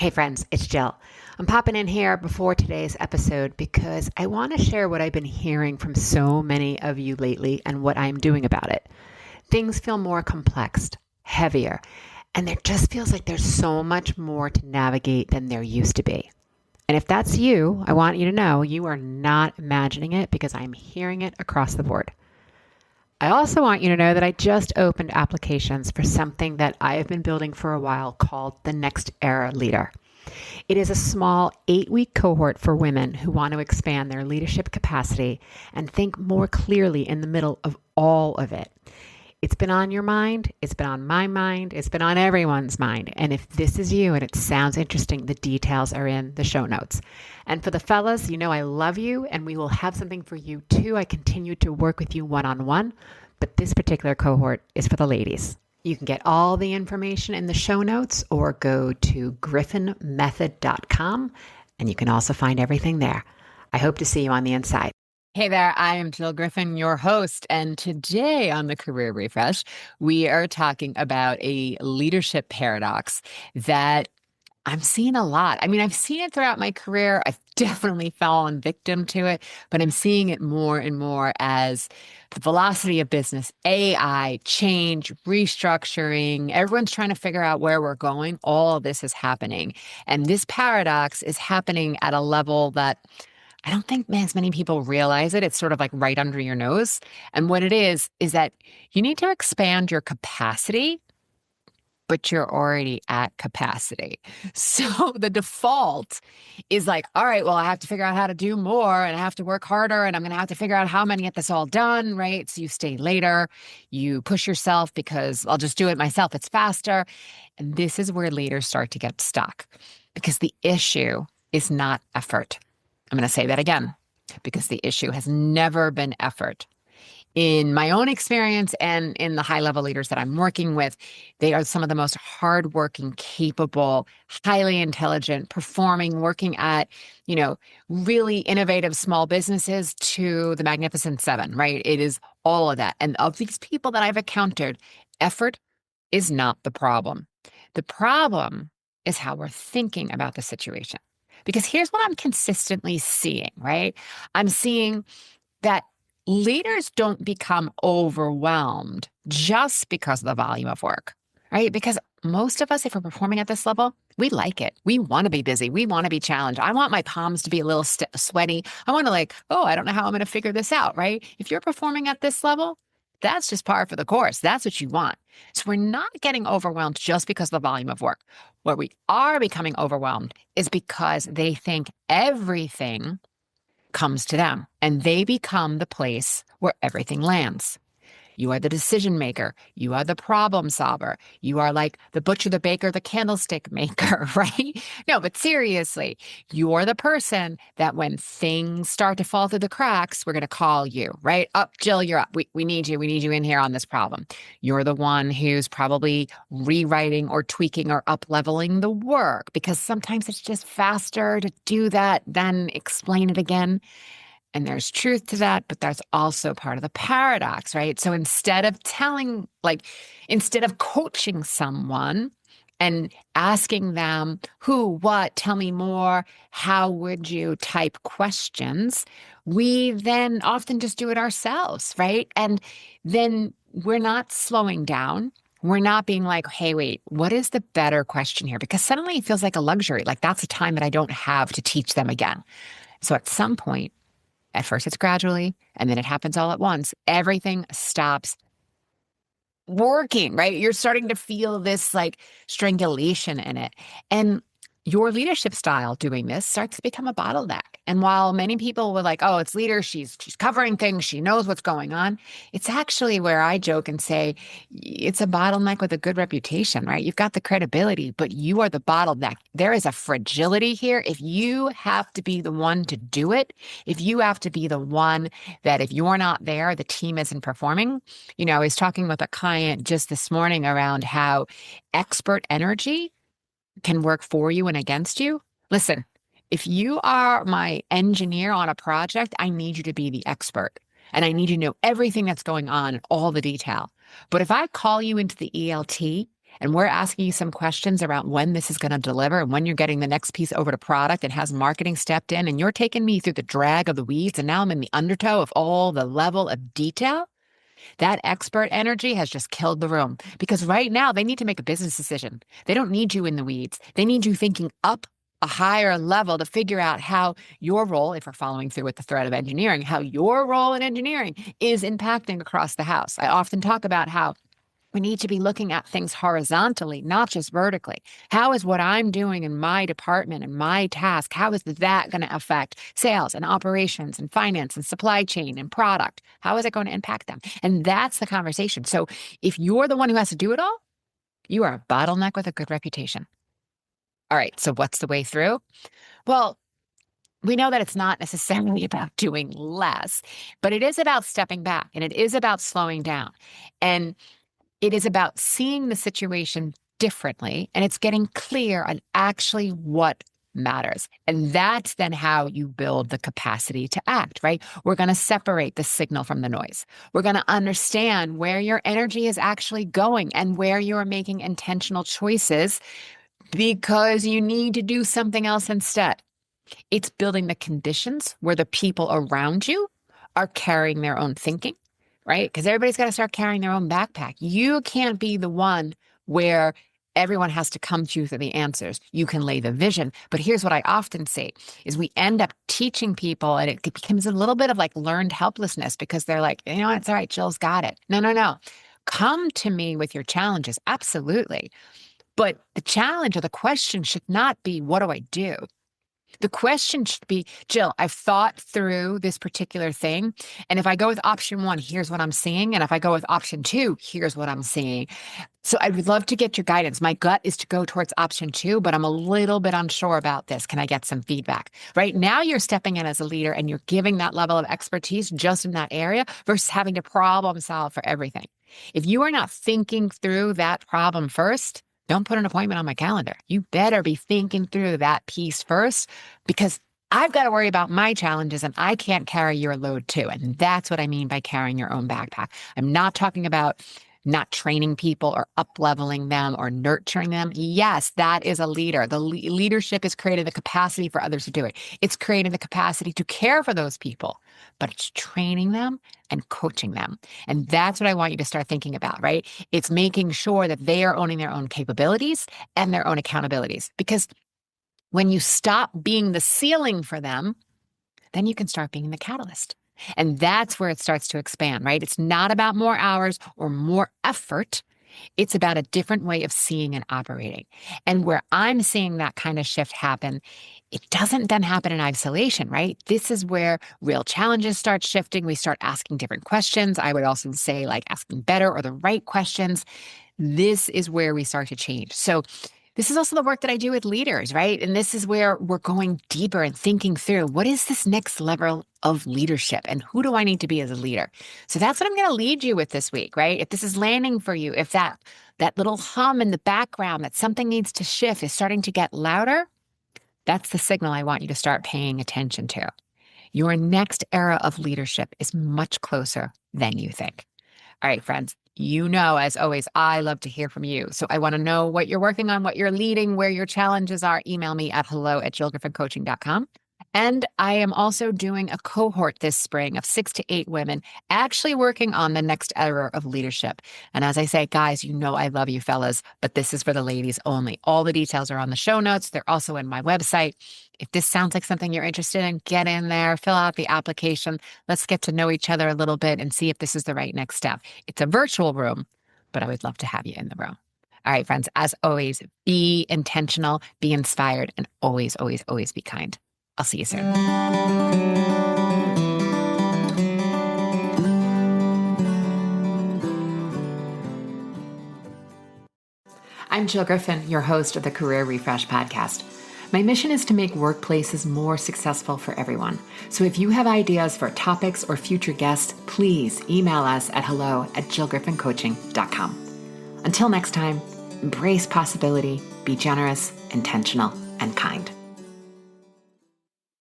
Hey friends, it's Jill. I'm popping in here before today's episode because I want to share what I've been hearing from so many of you lately and what I'm doing about it. Things feel more complex, heavier, and there just feels like there's so much more to navigate than there used to be. And if that's you, I want you to know you are not imagining it because I'm hearing it across the board. I also want you to know that I just opened applications for something that I have been building for a while called the Next Era Leader. It is a small 8-week cohort for women who want to expand their leadership capacity and think more clearly in the middle of all of it. It's been on your mind, it's been on my mind, it's been on everyone's mind. And if this is you and it sounds interesting, the details are in the show notes. And for the fellas, you know I love you and we will have something for you too. I continue to work with you one-on-one, but this particular cohort is for the ladies. You can get all the information in the show notes or go to griffinmethod.com and you can also find everything there. I hope to see you on the inside. Hey there, I am Jill Griffin, your host, and today on the Career Refresh, we are talking about a leadership paradox that I'm seeing a lot. I mean, I've seen it throughout my career. I've definitely fallen victim to it, but I'm seeing it more and more as the velocity of business, AI, change, restructuring, everyone's trying to figure out where we're going. All of this is happening. And this paradox is happening at a level that I don't think as many people realize it. It's sort of like right under your nose. And what it is that you need to expand your capacity, but you're already at capacity. So the default is like, all right, well, I have to figure out how to do more and I have to work harder and I'm going to have to figure out how I'm going to get this all done, right? So you stay later, you push yourself because I'll just do it myself. It's faster. And this is where leaders start to get stuck because the issue is not effort. I'm going to say that again, because the issue has never been effort. In my own experience and in the high-level leaders that I'm working with, they are some of the most hardworking, capable, highly intelligent, performing, working at, really innovative small businesses to the Magnificent Seven, right? It is all of that. And of these people that I've encountered, effort is not the problem. The problem is how we're thinking about the situation. Because here's what I'm consistently seeing, right? I'm seeing that leaders don't become overwhelmed just because of the volume of work, right? Because most of us, if we're performing at this level, we like it. We want to be busy. We want to be challenged. I want my palms to be a little sweaty. I want to I don't know how I'm going to figure this out, right? If you're performing at this level, that's just par for the course. That's what you want. So we're not getting overwhelmed just because of the volume of work. Where we are becoming overwhelmed is because they think everything comes to them and they become the place where everything lands. You are the decision maker. You are the problem solver. You are like the butcher, the baker, the candlestick maker, right? No, but seriously, you're the person that when things start to fall through the cracks, we're going to call you, right? Up, Jill, you're up. We need you. We need you in here on this problem. You're the one who's probably rewriting or tweaking or up-leveling the work because sometimes it's just faster to do that than explain it again. And there's truth to that, but that's also part of the paradox, right? So instead of coaching someone and asking them who, what, tell me more, how would you type questions, we then often just do it ourselves, right? And then we're not slowing down. We're not being like, hey, wait, what is the better question here? Because suddenly it feels like a luxury. Like that's a time that I don't have to teach them again. So at some point, at first it's gradually, and then it happens all at once. Everything stops working, right? You're starting to feel this like strangulation in it. And your leadership style doing this starts to become a bottleneck. And while many people were like, oh, it's leader, she's covering things, she knows what's going on. It's actually where I joke and say, it's a bottleneck with a good reputation, right? You've got the credibility, but you are the bottleneck. There is a fragility here. If you have to be the one to do it, if you have to be the one that if you're not there, the team isn't performing. I was talking with a client just this morning around how expert energy can work for you and against you. Listen, if you are my engineer on a project, I need you to be the expert. And I need you to know everything that's going on, all the detail. But if I call you into the ELT And we're asking you some questions around when this is going to deliver and when you're getting the next piece over to product and has marketing stepped in and you're taking me through the drag of the weeds and now I'm in the undertow of all the level of detail. That expert energy has just killed the room because right now they need to make a business decision. They don't need you in the weeds. They need you thinking up a higher level to figure out how your role, if we're following through with the thread of engineering, how your role in engineering is impacting across the house. I often talk about how we need to be looking at things horizontally, not just vertically. How is what I'm doing in my department and my task, how is that going to affect sales and operations and finance and supply chain and product? How is it going to impact them? And that's the conversation. So if you're the one who has to do it all, you are a bottleneck with a good reputation. All right, so what's the way through? Well, we know that it's not necessarily about doing less, but it is about stepping back and it is about slowing down. And it is about seeing the situation differently, and it's getting clear on actually what matters. And that's then how you build the capacity to act, right? We're going to separate the signal from the noise. We're going to understand where your energy is actually going and where you are making intentional choices because you need to do something else instead. It's building the conditions where the people around you are carrying their own thinking, right? Because everybody's got to start carrying their own backpack. You can't be the one where everyone has to come to you for the answers. You can lay the vision. But here's what I often say is we end up teaching people and it becomes a little bit of like learned helplessness because they're like, you know what, it's all right, Jill's got it. No, no, no. Come to me with your challenges. Absolutely. But the challenge or the question should not be, what do I do? The question should be, Jill, I've thought through this particular thing. And if I go with option one, here's what I'm seeing. And if I go with option two, here's what I'm seeing. So I would love to get your guidance. My gut is to go towards option two, but I'm a little bit unsure about this. Can I get some feedback? Right now, you're stepping in as a leader and you're giving that level of expertise just in that area versus having to problem solve for everything. If you are not thinking through that problem first, don't put an appointment on my calendar. You better be thinking through that piece first because I've got to worry about my challenges and I can't carry your load too. And that's what I mean by carrying your own backpack. I'm not talking about not training people or up-leveling them or nurturing them. Yes, that is a leader. The leadership is creating the capacity for others to do it. It's creating the capacity to care for those people, but it's training them and coaching them. And that's what I want you to start thinking about, right? It's making sure that they are owning their own capabilities and their own accountabilities. Because when you stop being the ceiling for them, then you can start being the catalyst. And that's where it starts to expand, right? It's not about more hours or more effort. It's about a different way of seeing and operating. And where I'm seeing that kind of shift happen, it doesn't then happen in isolation, right? This is where real challenges start shifting. We start asking different questions. I would also say like asking better or the right questions. This is where we start to change. So this is also the work that I do with leaders, right? And this is where we're going deeper and thinking through what is this next level of leadership and who do I need to be as a leader? So that's what I'm going to lead you with this week, right? If this is landing for you, if that little hum in the background that something needs to shift is starting to get louder, that's the signal I want you to start paying attention to. Your next era of leadership is much closer than you think. All right, friends. You know, as always, I love to hear from you. So I want to know what you're working on, what you're leading, where your challenges are. Email me at hello@jillgriffincoaching.com. And I am also doing a cohort this spring of 6 to 8 women actually working on the next era of leadership. And as I say, guys, you know I love you fellas, but this is for the ladies only. All the details are on the show notes. They're also in my website. If this sounds like something you're interested in, get in there, fill out the application. Let's get to know each other a little bit and see if this is the right next step. It's a virtual room, but I would love to have you in the room. All right, friends, as always, be intentional, be inspired, and always, always, always be kind. I'll see you soon. I'm Jill Griffin, your host of the Career Refresh podcast. My mission is to make workplaces more successful for everyone. So if you have ideas for topics or future guests, please email us at hello@jillgriffincoaching.com. Until next time, embrace possibility, be generous, intentional, and kind.